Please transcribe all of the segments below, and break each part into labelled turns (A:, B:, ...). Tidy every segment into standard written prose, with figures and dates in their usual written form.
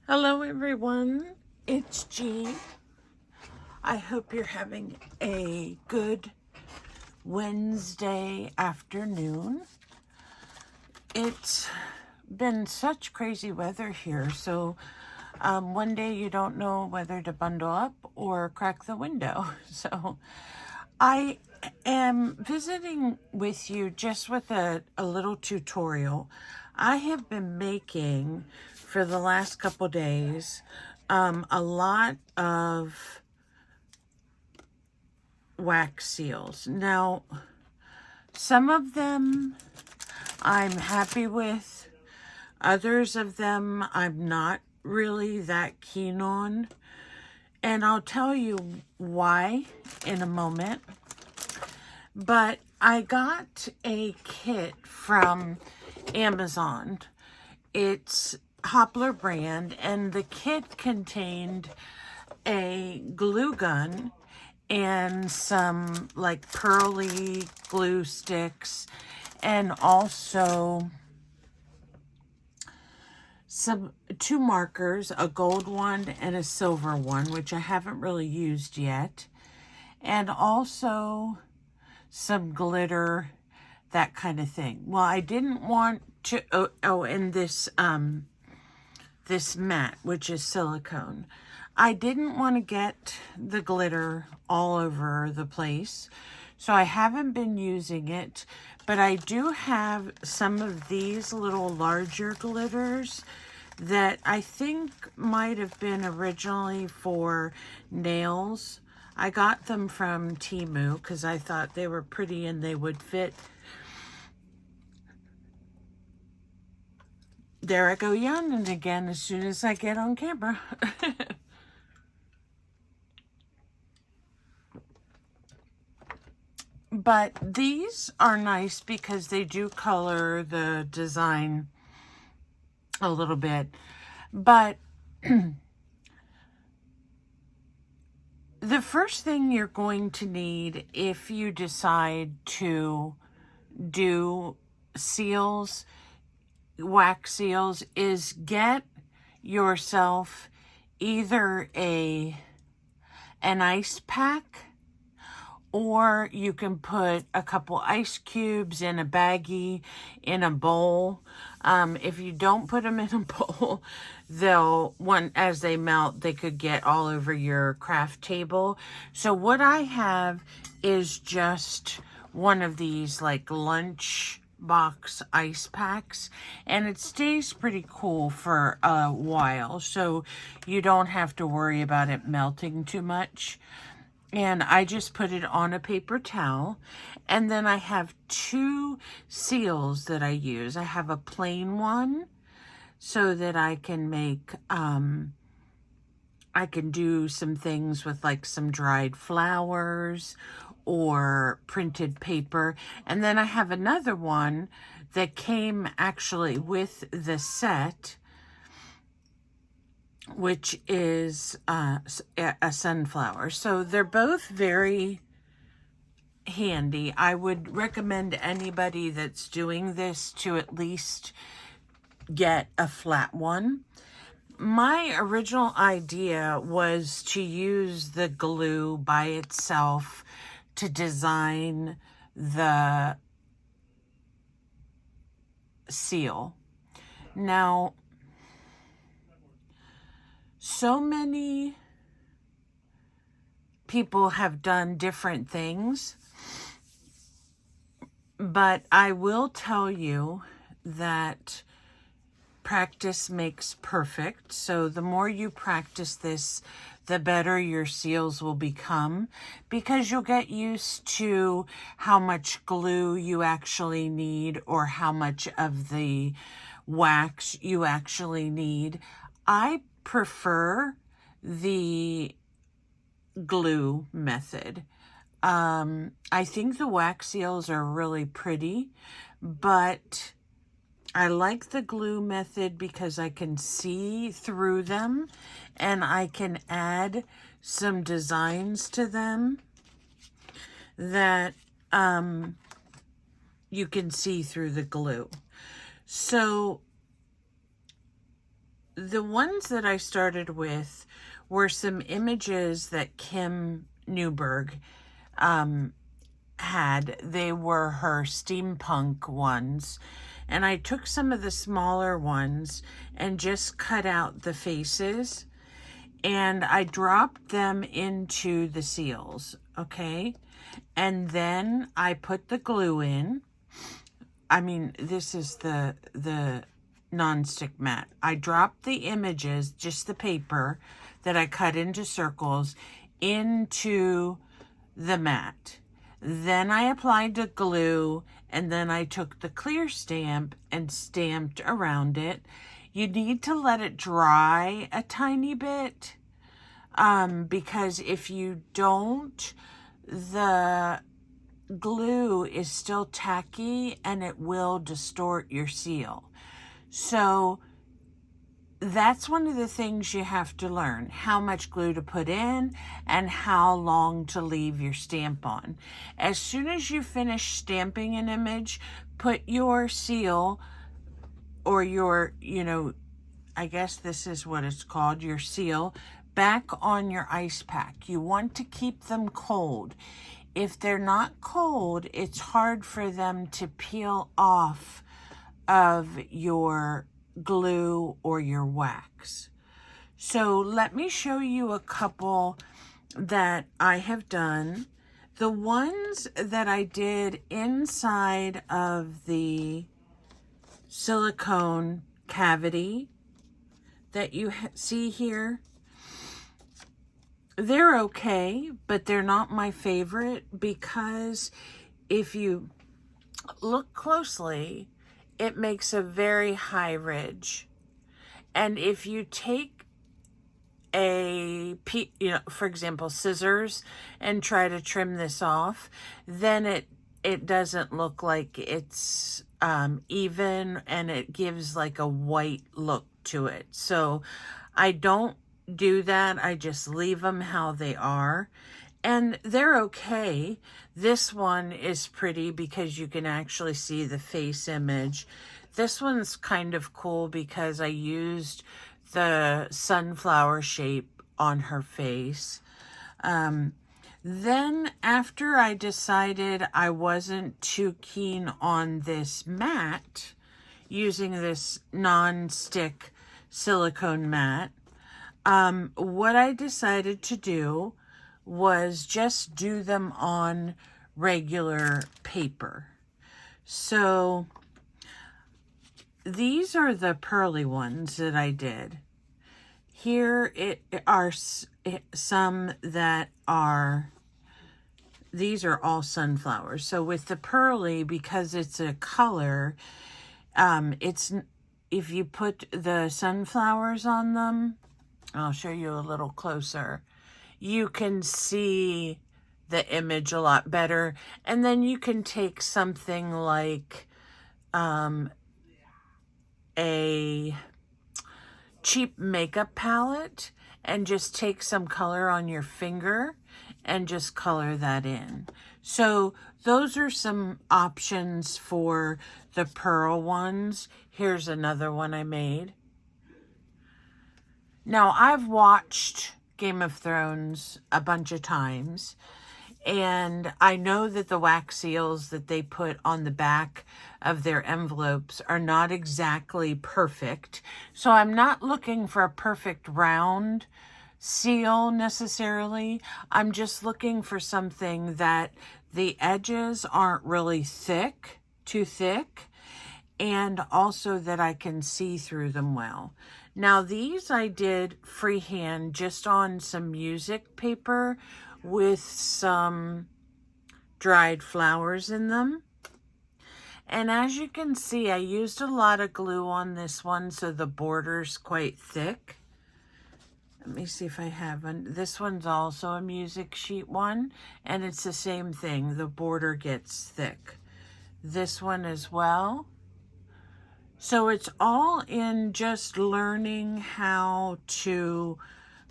A: Hello everyone, it's G. I hope you're having a good Wednesday afternoon. It's been such crazy weather here, so one day you don't know whether to bundle up or crack the window. So I am visiting with you just with a little tutorial. I have been making for the last couple days a lot of wax seals. Now, some of them I'm happy with. Others of them I'm not really that keen on. And I'll tell you why in a moment. But I got a kit from Amazon. It's Hoppler brand, and the kit contained a glue gun and some like pearly glue sticks, and also two markers, a gold one and a silver one, which I haven't really used yet, and also some glitter, that kind of thing. Well, I didn't want to, and this mat, which is silicone. I didn't want to get the glitter all over the place, so I haven't been using it, but I do have some of these little larger glitters that I think might have been originally for nails. I got them from Temu because I thought they were pretty and they would fit. There I go yawning again as soon as I get on camera. But these are nice because they do color the design a little bit. But the first thing you're going to need if you decide to do seals, wax seals, is get yourself either an ice pack, or you can put a couple ice cubes in a baggie in a bowl. If you don't put them in a bowl, as they melt, they could get all over your craft table. So what I have is just one of these like lunch box ice packs, and it stays pretty cool for a while, so you don't have to worry about it melting too much. And I just put it on a paper towel. And then I have two seals that I use. I have a plain one so that I can make, I can do some things with like some dried flowers or printed paper. And then I have another one that came actually with the set, which is a sunflower. So they're both very handy. I would recommend anybody that's doing this to at least get a flat one. My original idea was to use the glue by itself to design the seal. Now, so many people have done different things, but I will tell you that practice makes perfect. So the more you practice this, the better your seals will become, because you'll get used to how much glue you actually need or how much of the wax you actually need. I prefer the glue method. I think the wax seals are really pretty, but I like the glue method because I can see through them and I can add some designs to them that you can see through the glue. So the ones that I started with were some images that Kim Newberg had. They were her steampunk ones. And I took some of the smaller ones and just cut out the faces. And I dropped them into the seals, okay? And then I put the glue in. I mean, this is the nonstick mat. I dropped the images, just the paper that I cut into circles, into the mat. Then I applied the glue, and then I took the clear stamp and stamped around it. You need to let it dry a tiny bit, because if you don't, the glue is still tacky and it will distort your seal. So that's one of the things you have to learn, how much glue to put in and how long to leave your stamp on. As soon as you finish stamping an image, put your seal, or your, I guess this is what it's called, your seal, back on your ice pack. You want to keep them cold. If they're not cold, it's hard for them to peel off of your glue or your wax. So let me show you a couple that I have done. The ones that I did inside of the silicone cavity that you see here, they're okay, but they're not my favorite, because if you look closely, it makes a very high ridge. And if you take for example, scissors, and try to trim this off, then it doesn't look like it's even, and it gives like a white look to it. So I don't do that. I just leave them how they are, and they're okay. This one is pretty because you can actually see the face image. This one's kind of cool because I used the sunflower shape on her face. Then after I decided I wasn't too keen on this mat, using this non-stick silicone mat, what I decided to do was just do them on regular paper. So these are the pearly ones that I did. Here are some that are, these are all sunflowers. So with the pearly, because it's a color, if you put the sunflowers on them, I'll show you a little closer, you can see the image a lot better. And then you can take something like a cheap makeup palette and just take some color on your finger and just color that in. So those are some options for the pearl ones. Here's another one I made. Now, I've watched Game of Thrones a bunch of times, and I know that the wax seals that they put on the back of their envelopes are not exactly perfect. So I'm not looking for a perfect round seal necessarily. I'm just looking for something that the edges aren't really too thick, and also that I can see through them well. Now these I did freehand just on some music paper with some dried flowers in them. And as you can see, I used a lot of glue on this one, so the border's quite thick. Let me see if I have one. This one's also a music sheet one, and it's the same thing. The border gets thick. This one as well. So it's all in just learning how to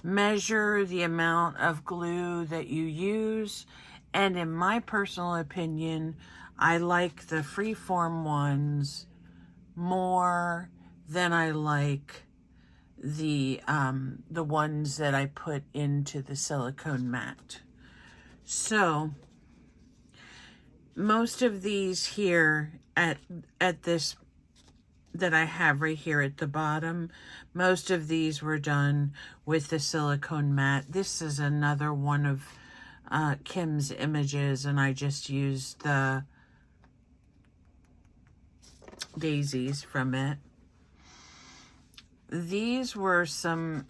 A: measure the amount of glue that you use. And in my personal opinion, I like the freeform ones more than I like the ones that I put into the silicone mat. So most of these here at this that I have right here at the bottom, most of these were done with the silicone mat. This is another one of Kim's images, and I just used the daisies from it. These were some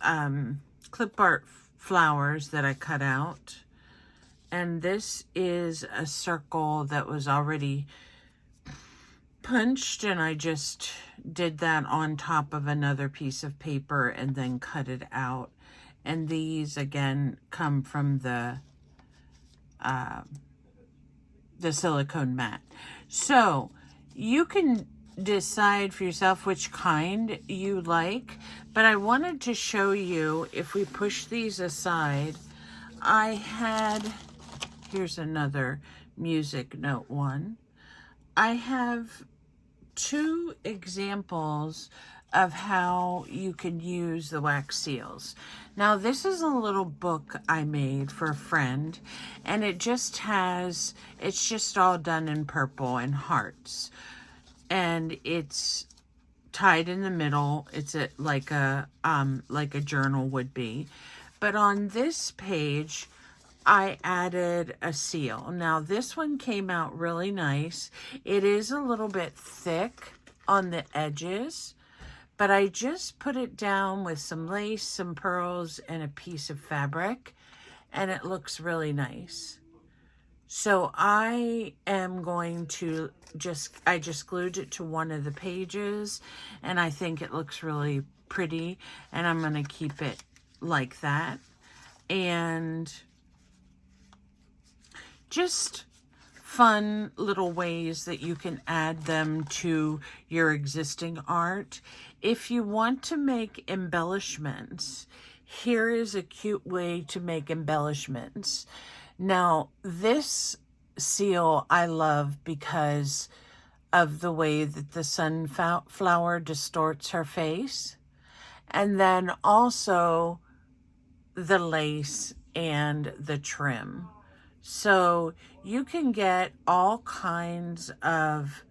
A: clip art flowers that I cut out. And this is a circle that was already punched, and I just did that on top of another piece of paper and then cut it out. And these again come from the silicone mat. So you can decide for yourself which kind you like, but I wanted to show you, if we push these aside, I had, here's another music note one. I have two examples of how you can use the wax seals. Now, this is a little book I made for a friend, and it just has, it's just all done in purple and hearts. And it's tied in the middle. It's like a journal would be. But on this page, I added a seal. Now, this one came out really nice. It is a little bit thick on the edges, but I just put it down with some lace, some pearls, and a piece of fabric, and it looks really nice. So I am going to I just glued it to one of the pages, and I think it looks really pretty, and I'm going to keep it like that. And just fun little ways that you can add them to your existing art. If you want to make embellishments, here is a cute way to make embellishments. Now, this seal I love because of the way that the sunflower distorts her face, and then also the lace and the trim. So you can get all kinds of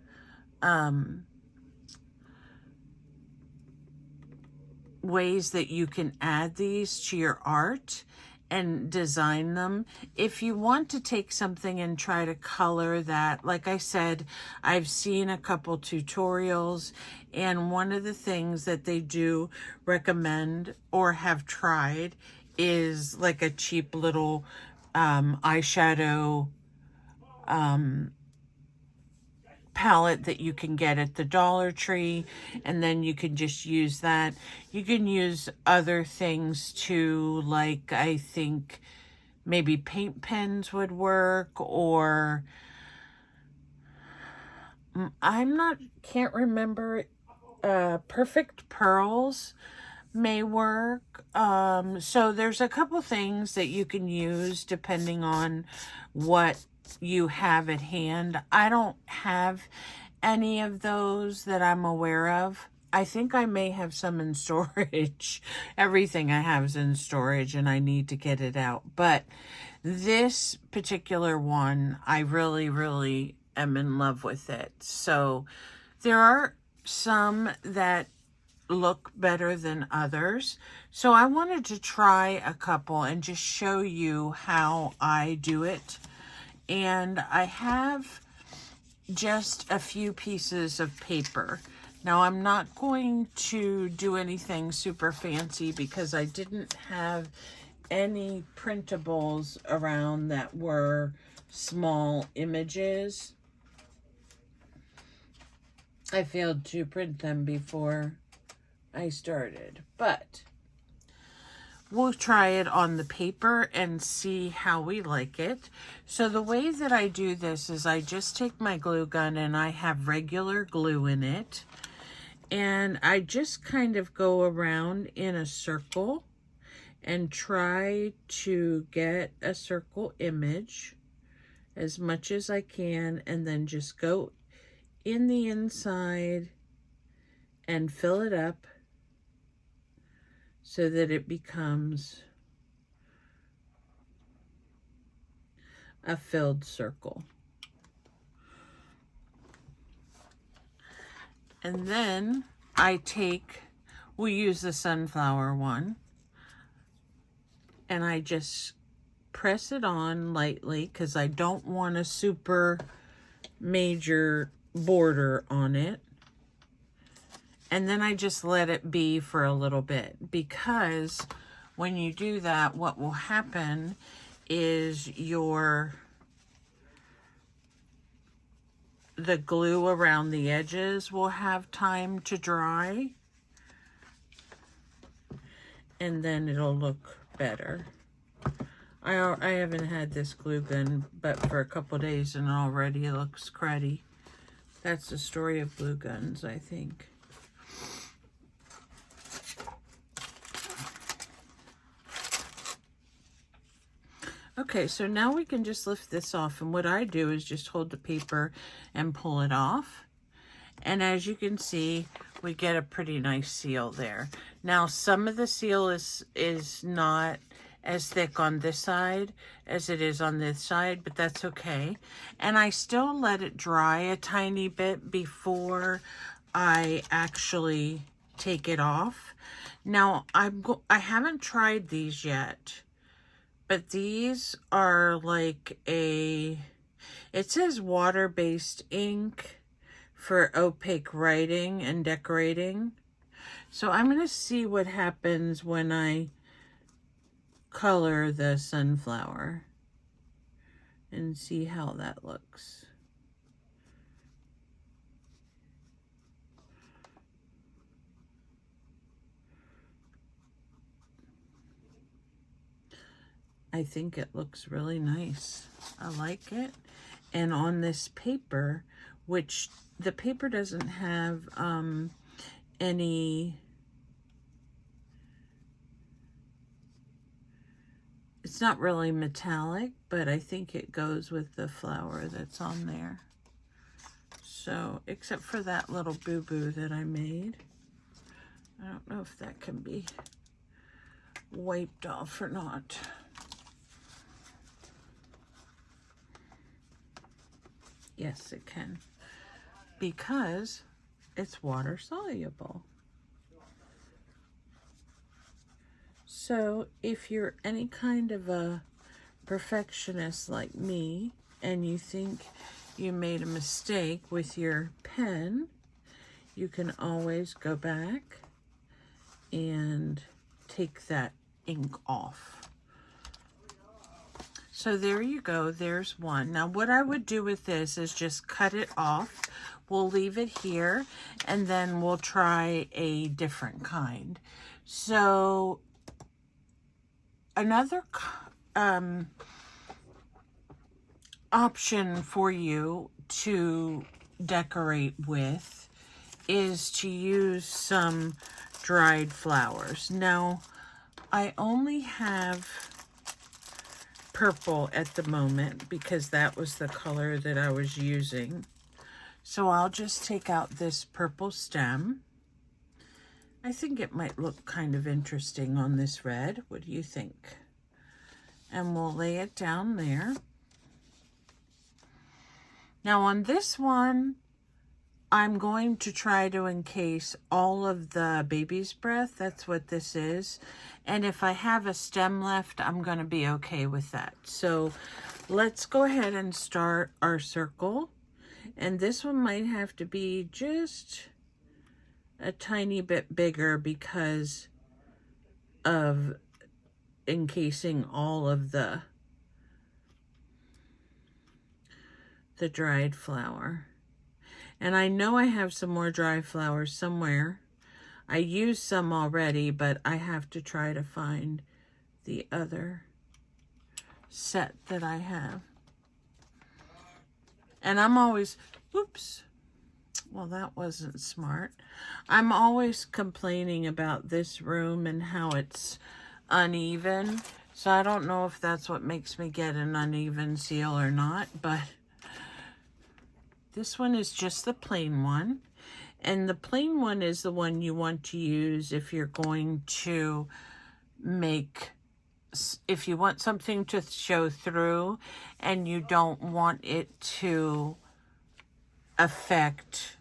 A: ways that you can add these to your art and design them. If you want to take something and try to color that, like I said, I've seen a couple tutorials, and one of the things that they do recommend or have tried is like a cheap little eyeshadow palette that you can get at the Dollar Tree, and then you can just use that. You can use other things too, like I think maybe paint pens would work, or can't remember, perfect pearls may work. So there's a couple things that you can use depending on what you have at hand. I don't have any of those that I'm aware of. I think I may have some in storage. Everything I have is in storage and I need to get it out. But this particular one, I really, really am in love with it. So there are some that look better than others. So I wanted to try a couple and just show you how I do it. And I have just a few pieces of paper. Now, I'm not going to do anything super fancy because I didn't have any printables around that were small images. I failed to print them before I started, but we'll try it on the paper and see how we like it. So the way that I do this is I just take my glue gun, and I have regular glue in it, and I just kind of go around in a circle and try to get a circle image as much as I can, and then just go in the inside and fill it up so that it becomes a filled circle. And then we use the sunflower one, and I just press it on lightly because I don't want a super major border on it. And then I just let it be for a little bit, because when you do that, what will happen is the glue around the edges will have time to dry, and then it'll look better. I haven't had this glue gun but for a couple days, and already it looks cruddy. That's the story of glue guns, I think. Okay, so now we can just lift this off, and what I do is just hold the paper and pull it off. And as you can see, we get a pretty nice seal there. Now, some of the seal is not as thick on this side as it is on this side, but that's okay. And I still let it dry a tiny bit before I actually take it off. Now, I haven't tried these yet, but these are like it says water-based ink for opaque writing and decorating. So I'm going to see what happens when I color the sunflower and see how that looks. I think it looks really nice. I like it. And on this paper, which the paper doesn't have any, it's not really metallic, but I think it goes with the flower that's on there. So, except for that little boo-boo that I made. I don't know if that can be wiped off or not. Yes, it can, because it's water soluble. So if you're any kind of a perfectionist like me and you think you made a mistake with your pen, you can always go back and take that ink off. So there you go, there's one. Now what I would do with this is just cut it off. We'll leave it here, and then we'll try a different kind. So another option for you to decorate with is to use some dried flowers. Now, I only have purple at the moment because that was the color that I was using. So I'll just take out this purple stem. I think it might look kind of interesting on this red. What do you think? And we'll lay it down there. Now on this one, I'm going to try to encase all of the baby's breath. That's what this is. And if I have a stem left, I'm going to be okay with that. So let's go ahead and start our circle. And this one might have to be just a tiny bit bigger because of encasing all of the dried flower. And I know I have some more dry flowers somewhere. I used some already, but I have to try to find the other set that I have. And I'm always, oops, well, that wasn't smart. I'm always complaining about this room and how it's uneven. So I don't know if that's what makes me get an uneven seal or not, but This one is just the plain one. And the plain one is the one you want to use if you're going to make, if you want something to show through and you don't want it to affect,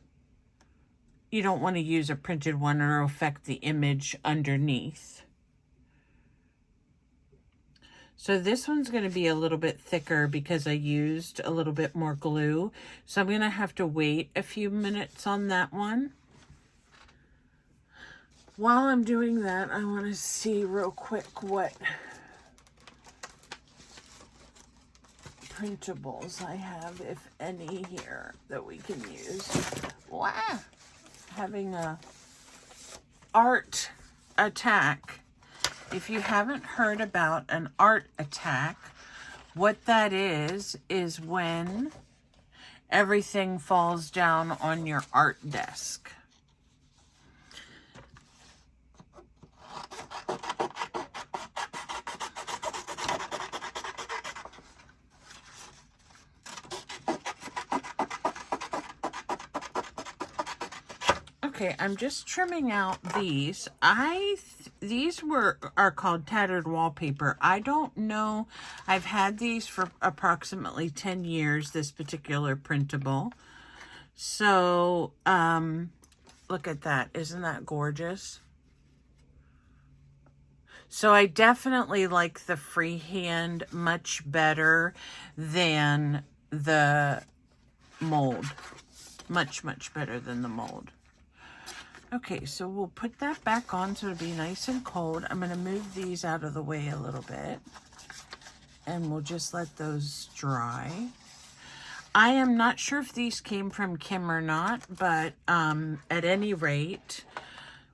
A: you don't want to use a printed one or affect the image underneath. So this one's going to be a little bit thicker because I used a little bit more glue. So I'm going to have to wait a few minutes on that one. While I'm doing that, I want to see real quick what printables I have, if any, here that we can use. Wow! Having a art attack. If you haven't heard about an art attack, what that is when everything falls down on your art desk. Okay, I'm just trimming out these. These are called tattered wallpaper. I don't know. I've had these for approximately 10 years, this particular printable. So, look at that. Isn't that gorgeous? So I definitely like the freehand much better than the mold. Much, much better than the mold. Okay, so we'll put that back on so it'll be nice and cold. I'm going to move these out of the way a little bit. And we'll just let those dry. I am not sure if these came from Kim or not, but at any rate,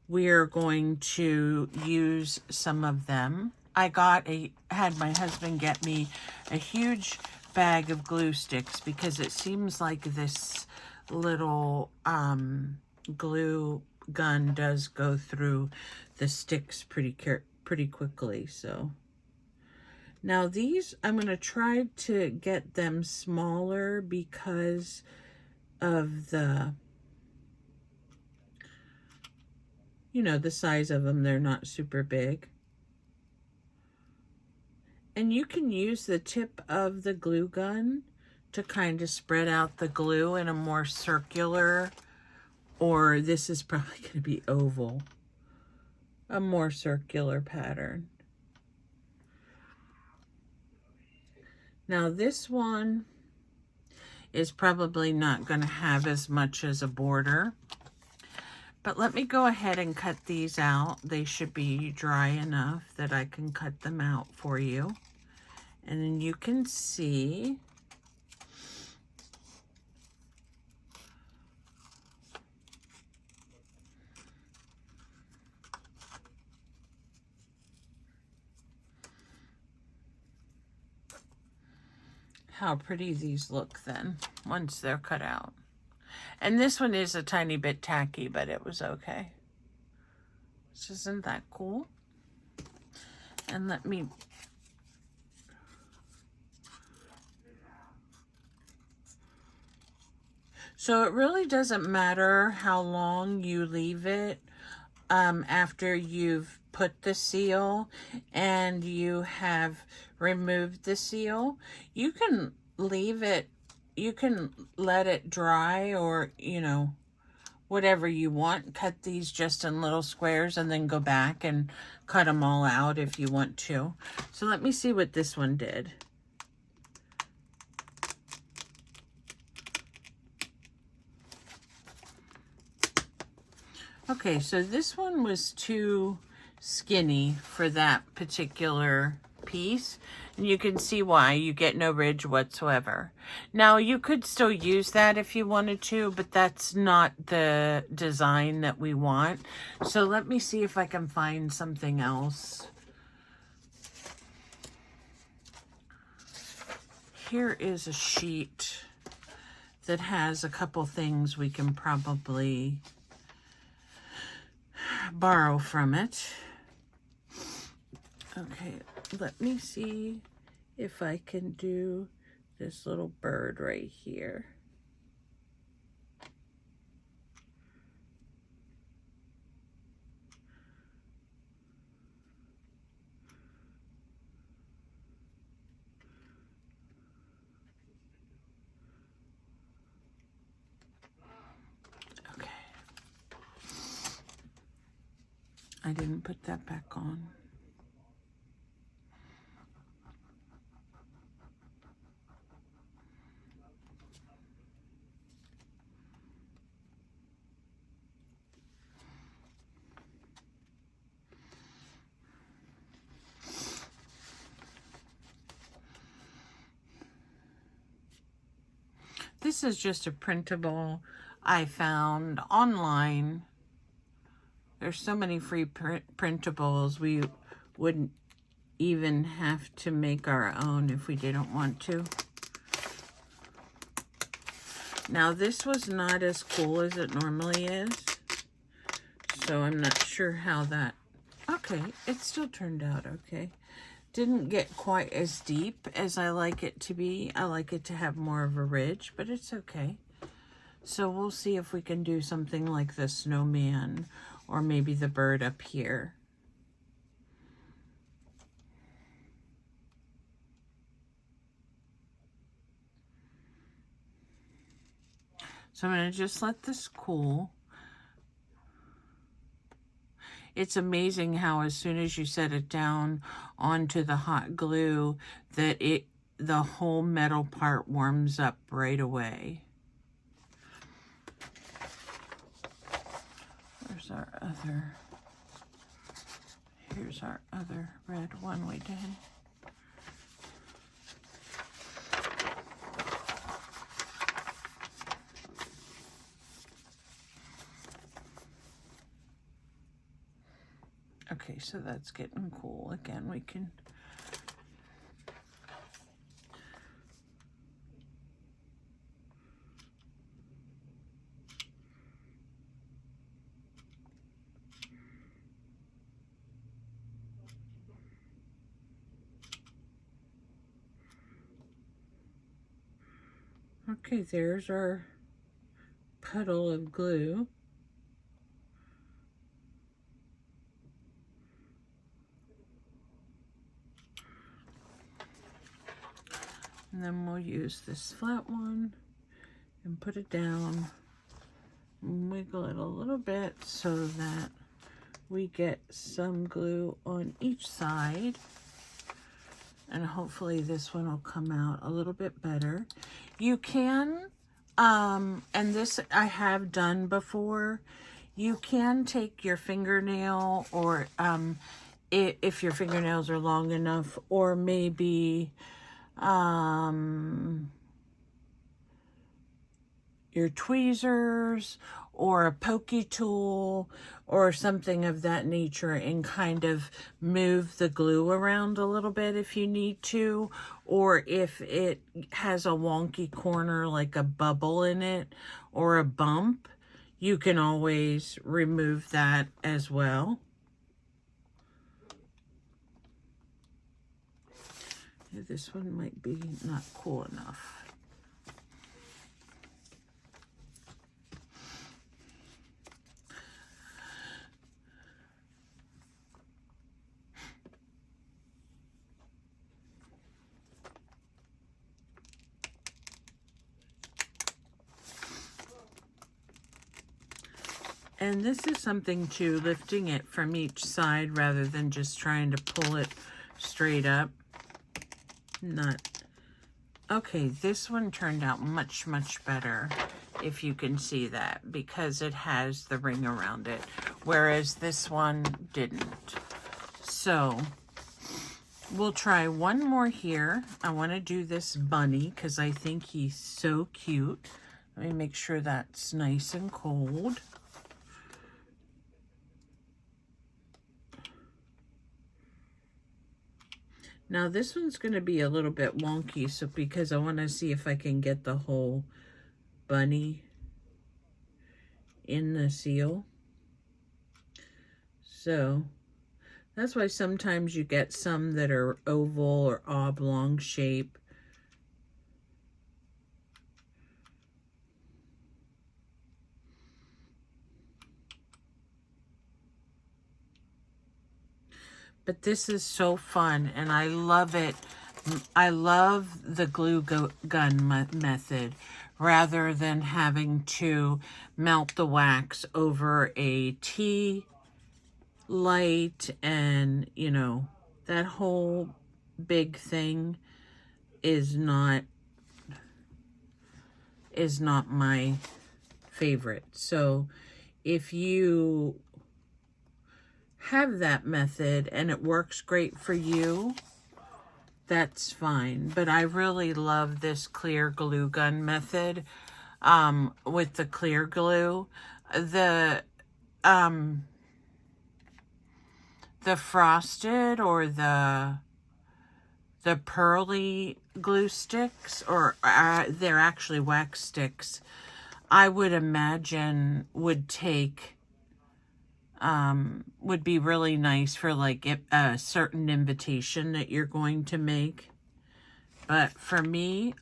A: we're going to use some of them. I had my husband get me a huge bag of glue sticks because it seems like this little glue gun does go through the sticks pretty quickly. So now these, I'm going to try to get them smaller because of the, you know, the size of them. They're not super big. And you can use the tip of the glue gun to kind of spread out the glue in a more circular, or this is probably going to be oval, a more circular pattern. Now this one is probably not going to have as much as a border, but let me go ahead and cut these out. They should be dry enough that I can cut them out for you. And then you can see how pretty these look then once they're cut out. And this one is a tiny bit tacky, but it was okay. So isn't that cool? And let me so it really doesn't matter how long you leave it after you've put the seal and you have removed the seal. You can leave it, you can let it dry, or, you know, whatever you want. Cut these just in little squares and then go back and cut them all out if you want to. So let me see what this one did. Okay, so this one was too skinny for that particular piece, and you can see why. You get no ridge whatsoever. Now, you could still use that if you wanted to, but that's not the design that we want. So let me see if I can find something else. Here is a sheet that has a couple things we can probably borrow from it. Okay, let me see if I can do this little bird right here. I didn't put that back on. This is just a printable I found online. There's so many free printables. We wouldn't even have to make our own if we didn't want to. Now, this was not as cool as it normally is, so I'm not sure how that... Okay, it still turned out okay. Didn't get quite as deep as I like it to be. I like it to have more of a ridge, but it's okay. So we'll see if we can do something like the snowman or maybe the bird up here. So I'm going to just let this cool. It's amazing how as soon as you set it down onto the hot glue that the whole metal part warms up right away. Here's our other red one we did. Okay, so that's getting cool. Again, we can... Okay, there's our puddle of glue. And then we'll use this flat one and put it down, wiggle it a little bit so that we get some glue on each side. And hopefully this one will come out a little bit better. You can, and this I have done before, you can take your fingernail or if your fingernails are long enough, or maybe your tweezers or a pokey tool or something of that nature and kind of move the glue around a little bit if you need to, or if it has a wonky corner like a bubble in it or a bump, you can always remove that as well. This one might be not cool enough. And this is something too, lifting it from each side rather than just trying to pull it straight up. Okay, this one turned out much better, if you can see that, because it has the ring around it, whereas this one didn't. So we'll try one more here. I want to do this bunny because I think he's so cute. Let me make sure that's nice and cold. Now this one's going to be a little bit wonky, so because I want to see if I can get the whole bunny in the seal. So that's why sometimes you get some that are oval or oblong shape. But this is so fun, and I love it. I love the glue gun method rather than having to melt the wax over a tea light and, you know, that whole big thing is not my favorite. So if you have that method and it works great for you, that's fine. But I really love this clear glue gun method with the clear glue. The frosted or the pearly glue sticks, or they're actually wax sticks, I would imagine would be really nice for like a certain invitation that you're going to make. But for me,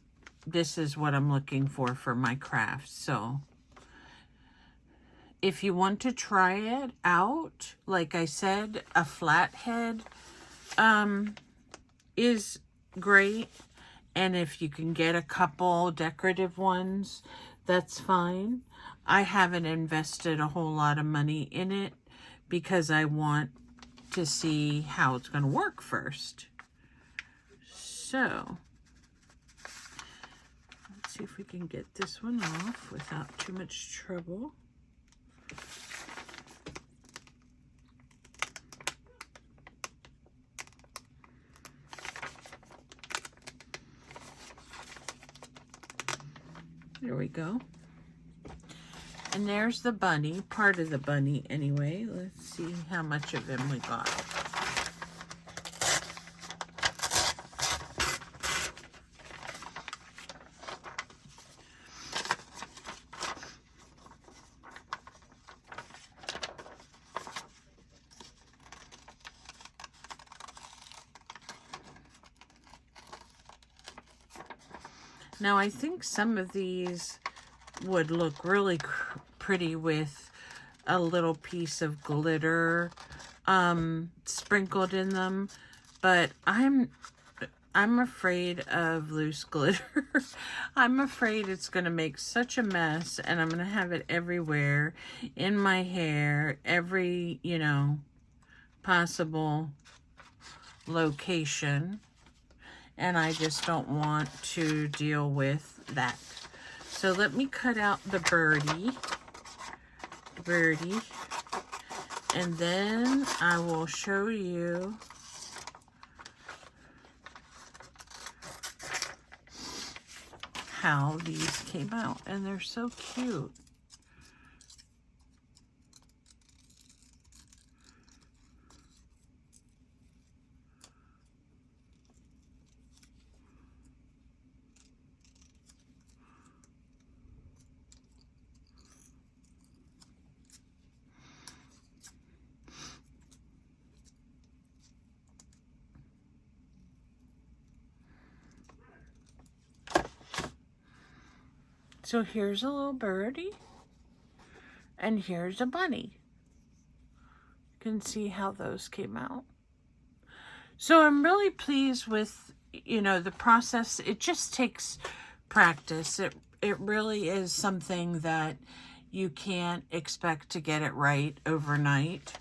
A: this is what I'm looking for my craft. So if you want to try it out, like I said, a flathead is great. And if you can get a couple decorative ones, that's fine. I haven't invested a whole lot of money in it because I want to see how it's going to work first. So let's see if we can get this one off without too much trouble. There we go. And there's the bunny, part of the bunny anyway. Let's see how much of him we got. Now I think some of these would look really pretty with a little piece of glitter sprinkled in them, but I'm afraid of loose glitter. I'm afraid it's going to make such a mess, and I'm going to have it everywhere, in my hair, every, you know, possible location, and I just don't want to deal with that. So let me cut out the birdie, and then I will show you how these came out. And they're so cute. So here's a little birdie, and here's a bunny. You can see how those came out. So I'm really pleased with, you know, the process. It just takes practice. It really is something that you can't expect to get it right overnight.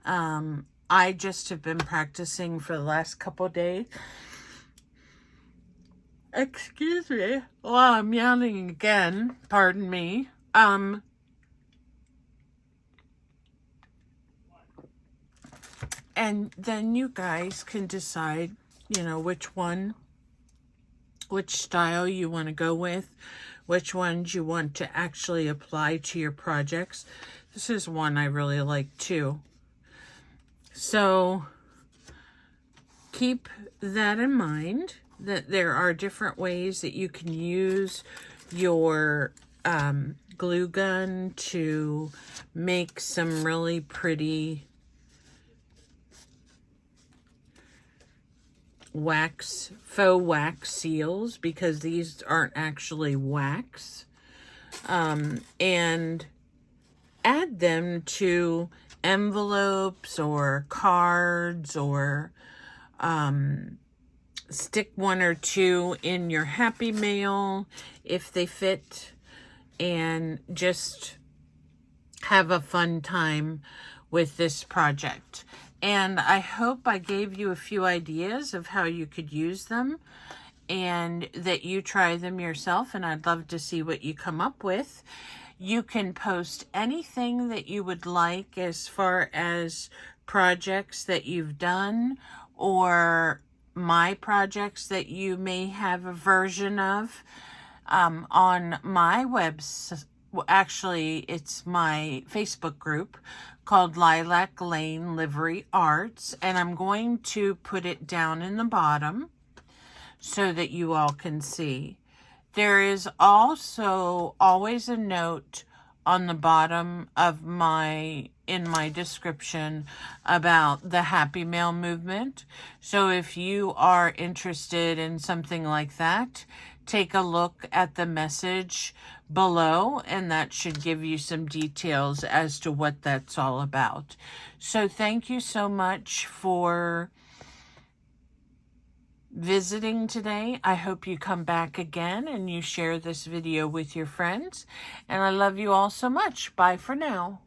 A: I just have been practicing for the last couple of days. Excuse me. Well, I'm yawning again. Pardon me. And then you guys can decide, you know, which style you want to go with, which ones you want to actually apply to your projects. This is one I really like too. So keep that in mind, that there are different ways that you can use your glue gun to make some really pretty faux wax seals, because these aren't actually wax, and add them to envelopes or cards, or stick one or two in your Happy Mail if they fit, and just have a fun time with this project. And I hope I gave you a few ideas of how you could use them and that you try them yourself, and I'd love to see what you come up with. You can post anything that you would like as far as projects that you've done or my projects that you may have a version of on my website. Actually, it's my Facebook group called Lilac Lane Livery Arts, and I'm going to put it down in the bottom so that you all can see. There is also always a note on the bottom of in my description about the Happy Mail movement. So if you are interested in something like that, take a look at the message below, and that should give you some details as to what that's all about. So thank you so much for visiting today. I hope you come back again and you share this video with your friends. And I love you all so much. Bye for now.